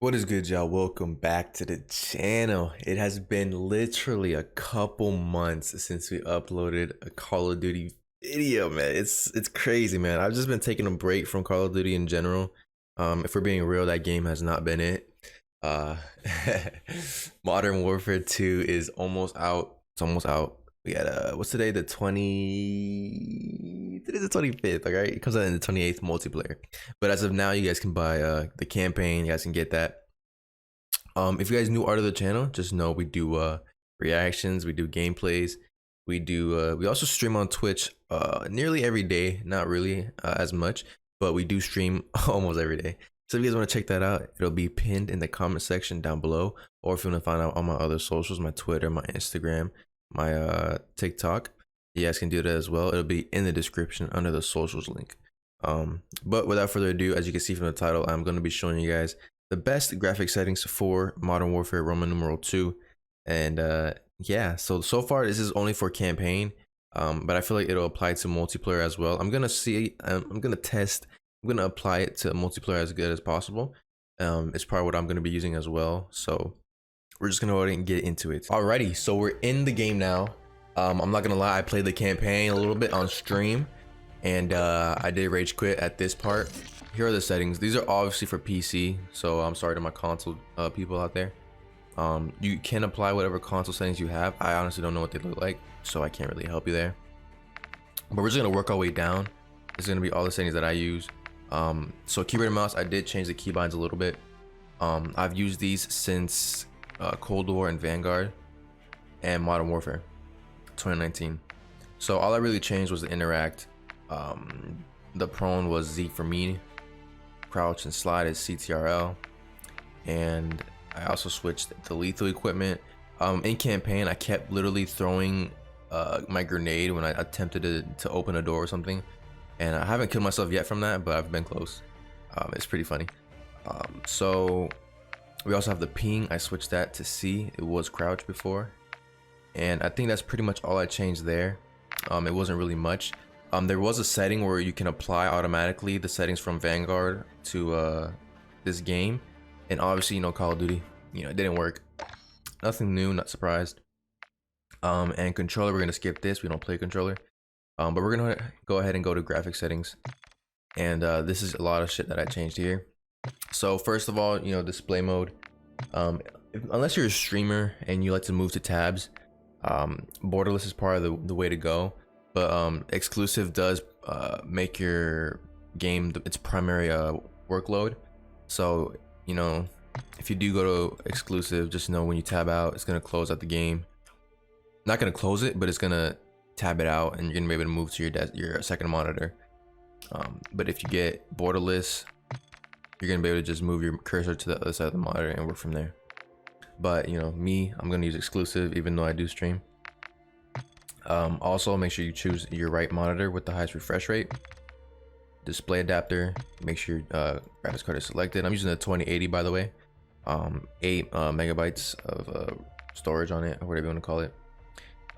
What is good, y'all? Welcome back to the channel. It has been literally a couple months since we uploaded a Call of Duty video, man. It's crazy, man. I've just been taking a break from Call of Duty in general. If we're being real, that game has not been it. Uh, Modern Warfare 2 is almost out. It's almost out. We got what's today? Today's the 25th, okay? It comes out in the 28th multiplayer. But as of now, you guys can buy the campaign. You guys can get that. If you guys new art of the channel, just know we do reactions, we do gameplays, we also stream on Twitch nearly every day. Not really as much, but we do stream almost every day. So if you guys want to check that out, it'll be pinned in the comment section down below. Or if you want to find out all my other socials, my Twitter, my Instagram, my TikTok, you guys can do that as well. It'll be in the description under the socials link. But without further ado, as you can see from the title, I'm going to be showing you guys the best graphic settings for Modern Warfare Roman numeral 2. And yeah, so far this is only for campaign, but I feel like it'll apply to multiplayer as well. I'm gonna test, I'm gonna apply it to multiplayer as good as possible. It's probably what I'm gonna be using as well, so we're just gonna go ahead and get into it. Alrighty, so we're in the game now. I'm not gonna lie, I played the campaign a little bit on stream, and I did rage quit at this part. Here are the settings. These are obviously for PC, so I'm sorry to my console people out there. You can apply whatever console settings you have. I honestly don't know what they look like, so I can't really help you there. But we're just gonna work our way down. This is gonna be all the settings that I use. So keyboard and mouse, I did change the keybinds a little bit. I've used these since Cold War and Vanguard and Modern Warfare 2019. So all I really changed was the interact. The prone was Z for me. Crouch and slide is CTRL, and I also switched to lethal equipment. In campaign, I kept literally throwing my grenade when I attempted to open a door or something, and I haven't killed myself yet from that, but I've been close. It's pretty funny. So we also have the ping. I switched that to C. It was crouch before, and I think that's pretty much all I changed there. It wasn't really much. There was a setting where you can apply automatically the settings from Vanguard to this game, and obviously, you know, Call of Duty, you know, it didn't work. Nothing new, not surprised. And controller, we're gonna skip this. We don't play controller. But we're gonna go ahead and go to graphic settings, and this is a lot of shit that I changed here. So first of all, you know, display mode. Unless you're a streamer and you like to move to tabs, borderless is part of the way to go. But exclusive does make your game its primary workload. So, you know, if you do go to exclusive, just know when you tab out, it's gonna close out the game. Not gonna close it, but it's gonna tab it out, and you're gonna be able to move to your second monitor. But if you get borderless, you're gonna be able to just move your cursor to the other side of the monitor and work from there. But you know, I'm gonna use exclusive, even though I do stream. Also, make sure you choose your right monitor with the highest refresh rate. Display adapter, make sure your graphics card is selected. I'm using the 2080, by the way. 8 megabytes of storage on it, or whatever you want to call it.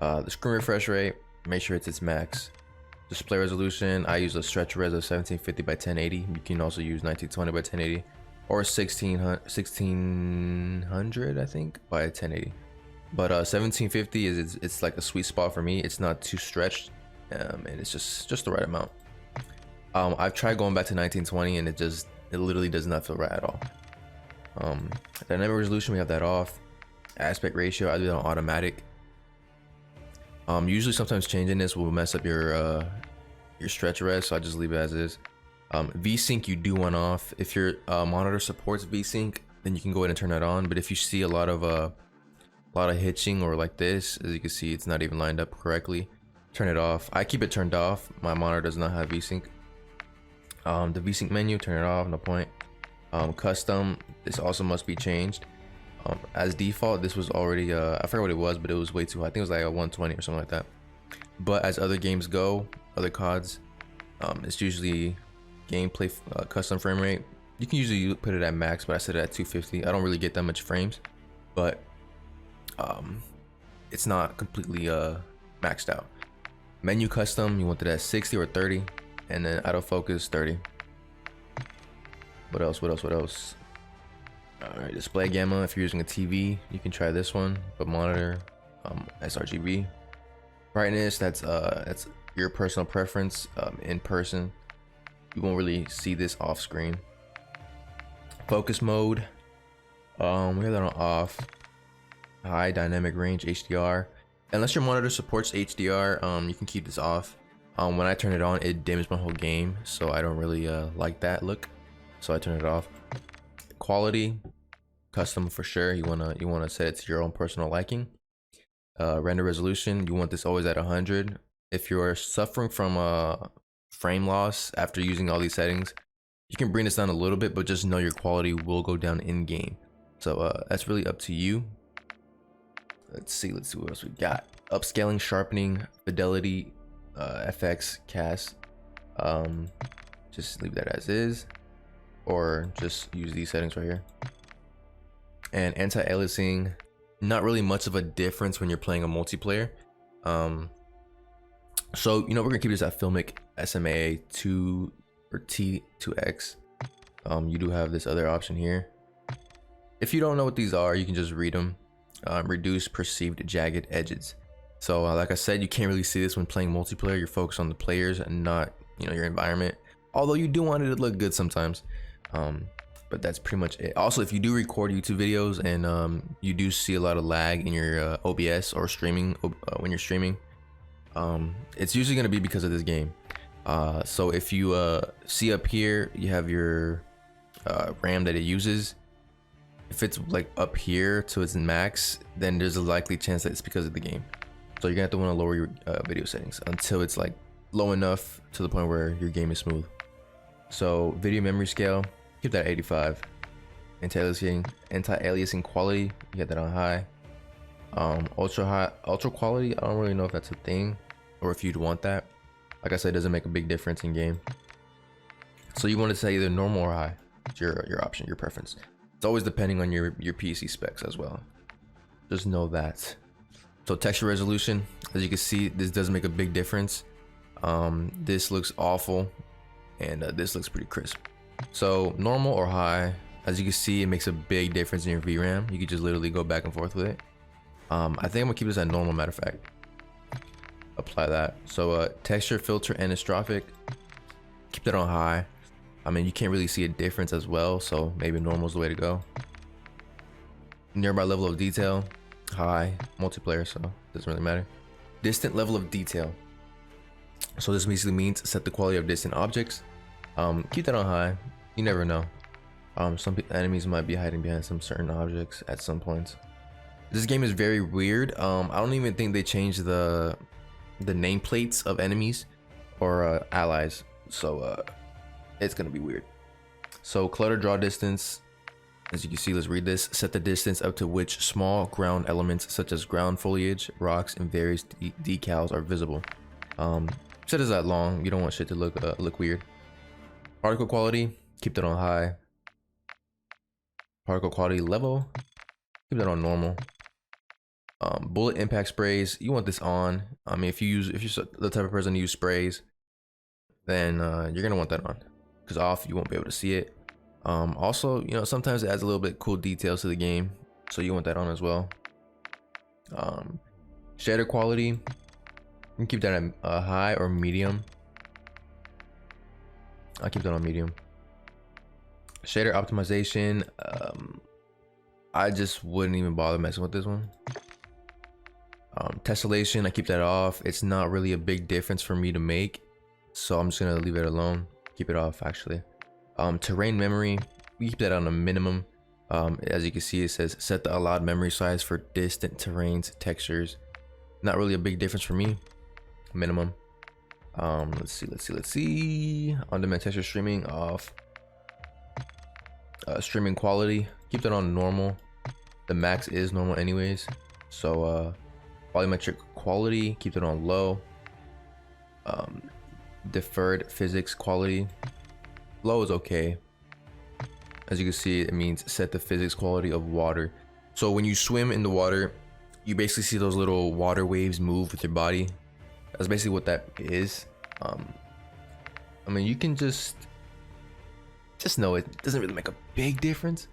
The screen refresh rate, make sure it's its max. Display resolution, I use a stretch res of 1750 by 1080. You can also use 1920 by 1080, or 1600 I think by 1080. But 1750 it's like a sweet spot for me. It's not too stretched, and it's just the right amount. I've tried going back to 1920, and it literally does not feel right at all. Dynamic resolution, we have that off. Aspect ratio, I do that on automatic. Usually sometimes changing this will mess up your stretch res, so I just leave it as is. VSync you do want off. If your monitor supports VSync, then you can go ahead and turn that on. But if you see a lot of hitching or like this, as you can see, it's not even lined up correctly, turn it off. I keep it turned off. My monitor does not have VSync. The VSync menu, turn it off, no point. Custom, this also must be changed. As default, this was already I forgot what it was, but it was way too high. I think it was like a 120 or something like that. But as other games go, other CODs, it's usually gameplay custom frame rate. You can usually put it at max, but I set it at 250. I don't really get that much frames, but it's not completely maxed out. Menu custom, you want it at 60 or 30, and then autofocus 30. What else? All right, display gamma. If you're using a TV, you can try this one, but monitor sRGB. Brightness, that's your personal preference. In person, you won't really see this off screen. Focus mode, we have that on off. High dynamic range HDR. Unless your monitor supports HDR, you can keep this off. When I turn it on, it dims my whole game, so I don't really like that look, so I turn it off. Quality, custom for sure. You wanna set it to your own personal liking. Render resolution, you want this always at 100. If you're suffering from frame loss after using all these settings, you can bring this down a little bit, but just know your quality will go down in game. So that's really up to you. Let's see what else we got. Upscaling, sharpening, fidelity, FX, cast. Just leave that as is, or just use these settings right here. And anti-aliasing, not really much of a difference when you're playing a multiplayer. So we're gonna keep this at filmic SMA 2 or T2X. You do have this other option here. If you don't know what these are, you can just read them. Reduce perceived jagged edges. So like I said, you can't really see this when playing multiplayer. You're focused on the players and not your environment, although you do want it to look good sometimes. But that's pretty much it. Also, if you do record YouTube videos and you do see a lot of lag in your OBS or streaming when you're streaming, it's usually going to be because of this game. So if you see up here, you have your RAM that it uses. If it's like up here to its max, then there's a likely chance that it's because of the game. So you're gonna have to want to lower your video settings until it's like low enough to the point where your game is smooth. So video memory scale, keep that at 85. Anti-aliasing quality, you get that on high. Ultra quality, I don't really know if that's a thing or if you'd want that. Like I said, it doesn't make a big difference in game. So you want to say either normal or high. It's your option, your preference. It's always depending on your PC specs as well. Just know that. So texture resolution, as you can see, this does make a big difference. This looks awful, and this looks pretty crisp. So normal or high, as you can see, it makes a big difference in your VRAM. You can just literally go back and forth with it. I think I'm gonna keep this at normal, matter of fact. Apply that. So texture, filter, anistrophic, keep that on high. I mean, you can't really see a difference as well, so maybe normal is the way to go. Nearby level of detail, high. Multiplayer, so it doesn't really matter. Distant level of detail. So this basically means set the quality of distant objects. Keep that on high. You never know. Some enemies might be hiding behind some certain objects at some points. This game is very weird. I don't even think they changed the nameplates of enemies or allies, so it's gonna be weird. So clutter draw distance, as you can see, let's read this. Set the distance up to which small ground elements such as ground foliage, rocks, and various decals are visible. Set it that long. You don't want shit to look weird. Particle quality, keep that on high. Particle quality level, keep that on normal. Bullet impact sprays, you want this on. I mean, if you're the type of person to use sprays, then you're gonna want that on, because off you won't be able to see it. Also, sometimes it adds a little bit cool details to the game, so you want that on as well. Shader quality, you can keep that at high or medium. I'll keep that on medium. Shader optimization, I just wouldn't even bother messing with this one. Tessellation, I keep that off. It's not really a big difference for me to make, so I'm just gonna leave it alone. Keep it off, actually. Terrain memory, we keep that on a minimum. As you can see, it says set the allowed memory size for distant terrains, textures. Not really a big difference for me. Minimum. Let's see. On-demand texture streaming off. Streaming quality, keep that on normal. The max is normal anyways. So volumetric quality, keep it on low. Deferred physics quality, low is okay. As you can see, it means set the physics quality of water. So when you swim in the water, you basically see those little water waves move with your body. That's basically what that is. I mean, you can just know it doesn't really make a big difference.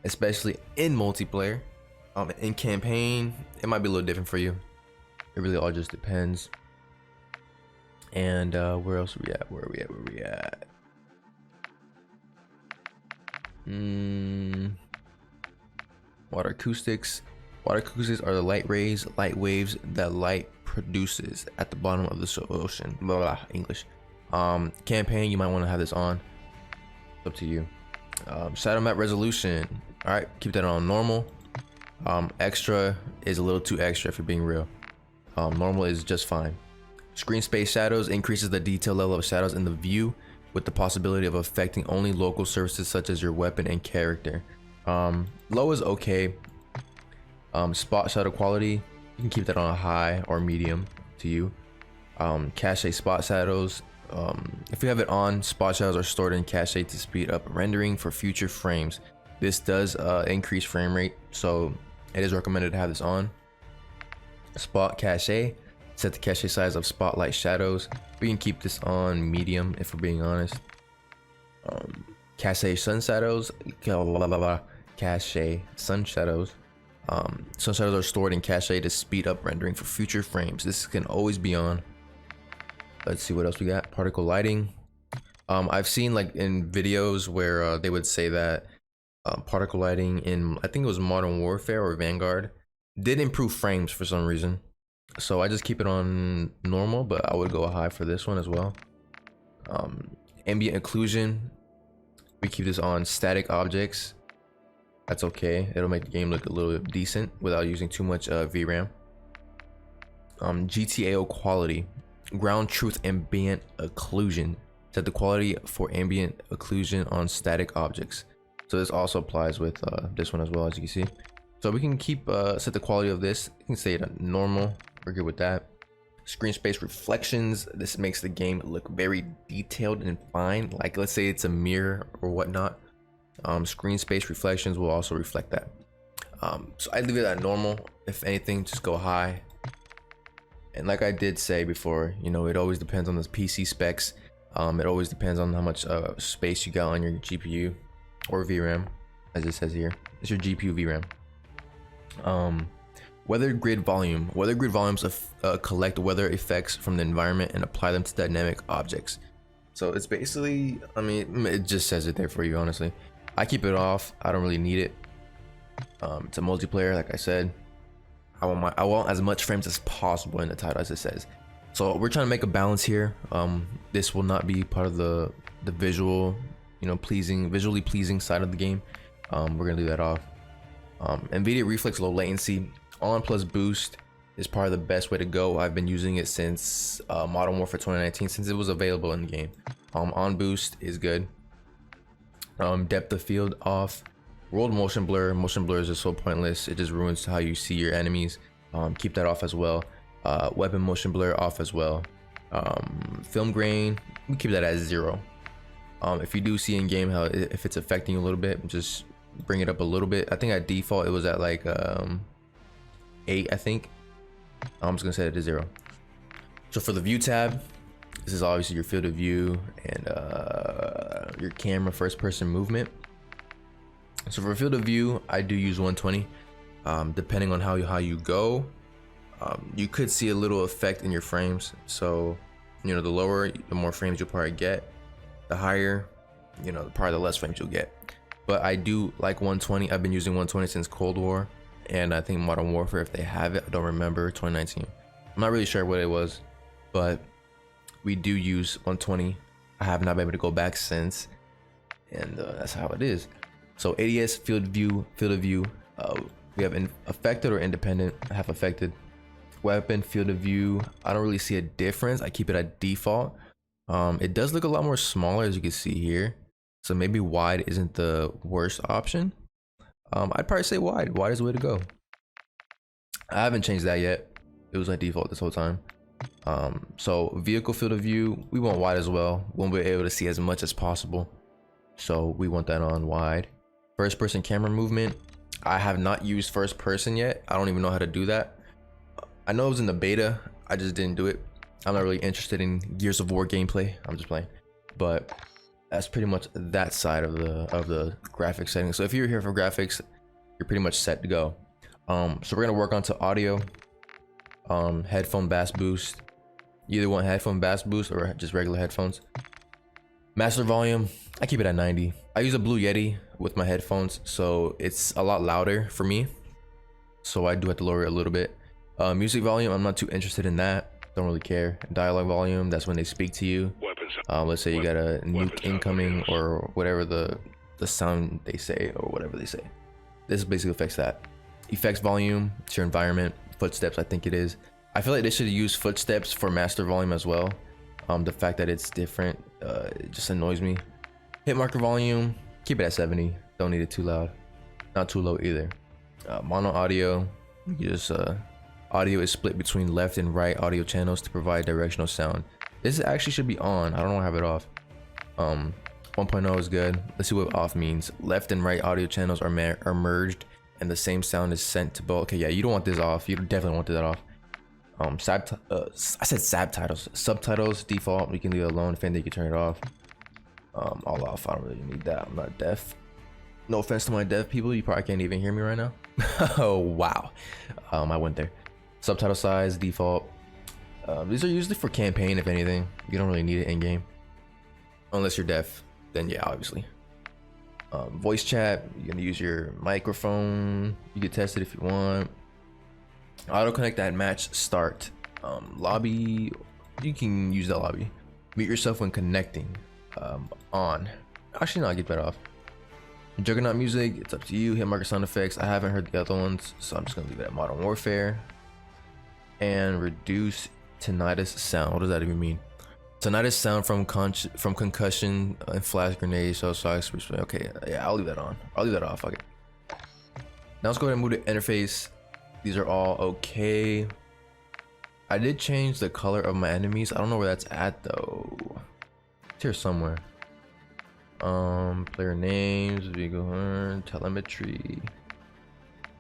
especially in multiplayer. In campaign, it might be a little different for you. It really all just depends. And where else are we at? Where are we at? Water acoustics. Water acoustics are the light waves that light produces at the bottom of the ocean. Blah, blah, English. Campaign, you might want to have this on. It's up to you. Shadow map resolution. All right, keep that on normal. Extra is a little too extra if you're being real. Normal is just fine. Screen space shadows increases the detail level of shadows in the view with the possibility of affecting only local surfaces such as your weapon and character. Low is okay. Spot shadow quality, you can keep that on a high or medium to you. Cache spot shadows, if you have it on, spot shadows are stored in cache to speed up rendering for future frames. This does increase frame rate, so it is recommended to have this on. Spot cache, set the cache size of spotlight shadows. We can keep this on medium if we're being honest. Cache sun shadows, cache sun shadows. Sun shadows are stored in cache to speed up rendering for future frames. This can always be on. Let's see what else we got. Particle lighting. I've seen like in videos where they would say that particle lighting in, I think it was Modern Warfare or Vanguard, did improve frames for some reason. So I just keep it on normal, but I would go high for this one as well. Ambient occlusion, we keep this on static objects. That's okay. It'll make the game look a little bit decent without using too much VRAM. GTAO quality, ground truth ambient occlusion. Set the quality for ambient occlusion on static objects. So this also applies with this one as well, as you can see. So we can keep set the quality of this. You can say it at normal. We're good with that. Screen space reflections. This makes the game look very detailed and fine. Like let's say it's a mirror or whatnot. Screen space reflections will also reflect that. So I leave it at normal. If anything, just go high. And like I did say before, you know, it always depends on the PC specs. It always depends on how much space you got on your GPU or VRAM, as it says here. It's your GPU VRAM. Weather grid volume. Weather grid volumes collect weather effects from the environment and apply them to dynamic objects. So it's basically, I mean, it just says it there for you, honestly. I keep it off. I don't really need it. It's a multiplayer, like I said. I want as much frames as possible in the title, as it says. So we're trying to make a balance here. This will not be part of the visual, you know, visually pleasing side of the game. We're gonna leave that off. NVIDIA Reflex low latency on plus boost is probably the best way to go. I've been using it since Modern Warfare 2019, since it was available in the game. On boost is good. Depth of field off. World motion blur. Motion blur is just so pointless. It just ruins how you see your enemies. Keep that off as well. Weapon motion blur off as well. Film grain, we keep that at 0. If you do see in game how if it's affecting you a little bit, just bring it up a little bit. I think at default it was at like 8, I think. I'm just gonna set it to 0. So for the view tab, this is obviously your field of view and your camera first person movement. So for field of view, I do use 120. Depending on how you go, you could see a little effect in your frames. So, you know, the lower, the more frames you'll probably get. The higher, you know, probably the less frames you'll get. But I do like 120. I've been using 120 since Cold War, and I think Modern Warfare, if they have it, I don't remember, 2019. I'm not really sure what it was, but we do use 120. I have not been able to go back since, and that's how it is. So ADS field of view, we have affected or independent. I have affected. Weapon field of view, I don't really see a difference. I keep it at default. It does look a lot more smaller, as you can see here, so maybe wide isn't the worst option. I'd probably say wide is the way to go. I haven't changed that yet. It was like default this whole time. So vehicle field of view, we want wide as well. When we're able to see as much as possible, so we want that on wide. First person camera movement, I have not used first person yet. I don't even know how to do that. I know it was in the beta, I just didn't do it. I'm not really interested in Gears of War gameplay. I'm just playing. But that's pretty much that side of the graphics settings. So if you're here for graphics, you're pretty much set to go. So we're gonna work on to audio, headphone bass boost. You either want headphone bass boost or just regular headphones. Master volume, I keep it at 90. I use a Blue Yeti with my headphones, so it's a lot louder for me. So I do have to lower it a little bit. Music volume, I'm not too interested in that. Don't really care. Dialogue volume, that's when they speak to you. Let's say you got a nuke incoming or whatever the sound they say or whatever they say. This basically affects that. Effects volume, it's your environment. Footsteps, I think it is. I feel like they should use footsteps for master volume as well. The fact that it's different, it just annoys me. Hit marker volume, keep it at 70. Don't need it too loud, not too low either. Mono audio, you just audio is split between left and right audio channels to provide directional sound. This actually should be on. I don't want to have it off. 1.0 is good. Let's see what off means. Left and right audio channels are merged and the same sound is sent to both. Okay, yeah, you don't want this off. You definitely want that off. I said subtitles. Subtitles default. You can leave it alone. If anything, you can turn it off. All off. I don't really need that. I'm not deaf. No offense to my deaf people. You probably can't even hear me right now. Oh wow. I went there. Subtitle size default. These are usually for campaign. If anything, you don't really need it in game, unless you're deaf. Then yeah, obviously. Voice chat. You're gonna use your microphone. You can test it if you want. Auto connect at match start. Lobby, you can use that lobby. Mute yourself when connecting. On. Actually, no, I'll get that off. Juggernaut music, it's up to you. Hit marker sound effects. I haven't heard the other ones, so I'm just gonna leave it at Modern Warfare. And reduce tinnitus sound. What does that even mean? Tinnitus sound from concussion and flash grenades. So okay, yeah, I'll leave that on. I'll leave that off. Okay. Now let's go ahead and move to interface. These are all okay. I did change the color of my enemies. I don't know where that's at though. It's here somewhere. Player names, vehicle earn, telemetry.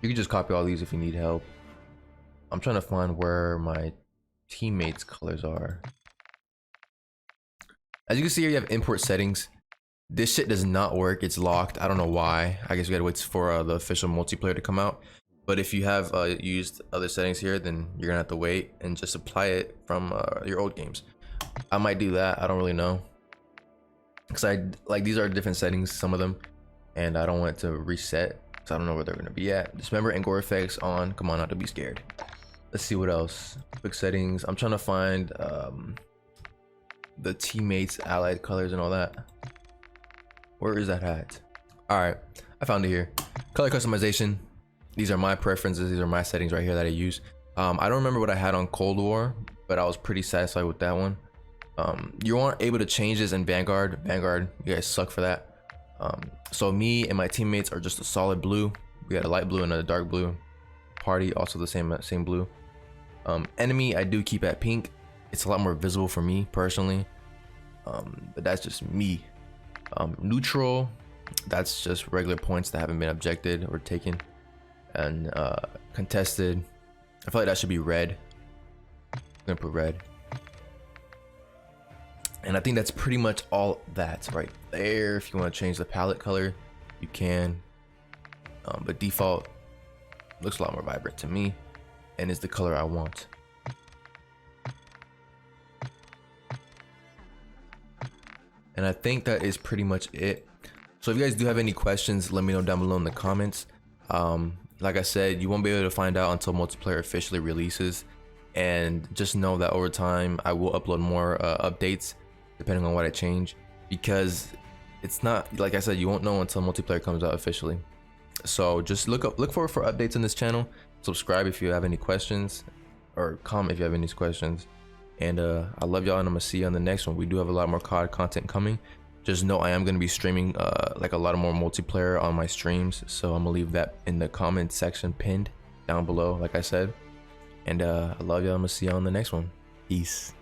You can just copy all these if you need help. I'm trying to find where my teammates' colors are. As you can see here, you have import settings. This shit does not work. It's locked. I don't know why. I guess we gotta wait for the official multiplayer to come out. But if you have used other settings here, then you're gonna have to wait and just apply it from your old games. I might do that. I don't really know, because these are different settings, some of them, and I don't want it to reset, so I don't know where they're gonna be at. Dismember and gore effects on. Come on, not to be scared. Let's see what else. Quick settings. I'm trying to find the teammates, allied colors, and all that. Where is that at? All right, I found it here. Color customization. These are my preferences. These are my settings right here that I use. I don't remember what I had on Cold War, but I was pretty satisfied with that one. You aren't able to change this in Vanguard. Vanguard, you guys suck for that. So me and my teammates are just a solid blue. We got a light blue and a dark blue. Party also the same blue. Enemy, I do keep at pink. It's a lot more visible for me personally. But that's just me. Neutral, that's just regular points that haven't been objected or taken. And contested, I feel like that should be red. I'm gonna put red. And I think that's pretty much all that's right there. If you want to change the palette color, you can. But default looks a lot more vibrant to me and is the color I want. And I think that is pretty much it. So if you guys do have any questions, let me know down below in the comments. Like I said, you won't be able to find out until multiplayer officially releases. And just know that over time, I will upload more updates depending on what I change. Because it's not, like I said, you won't know until multiplayer comes out officially. So just look forward for updates on this channel. Subscribe if you have any questions, or comment if you have any questions. And I love y'all, and I'm gonna see you on the next one. We do have a lot more COD content coming. Just know I am going to be streaming like a lot of more multiplayer on my streams, so I'm gonna leave that in the comment section pinned down below, like I said. And I love y'all. I'm gonna see y'all on the next one. Peace.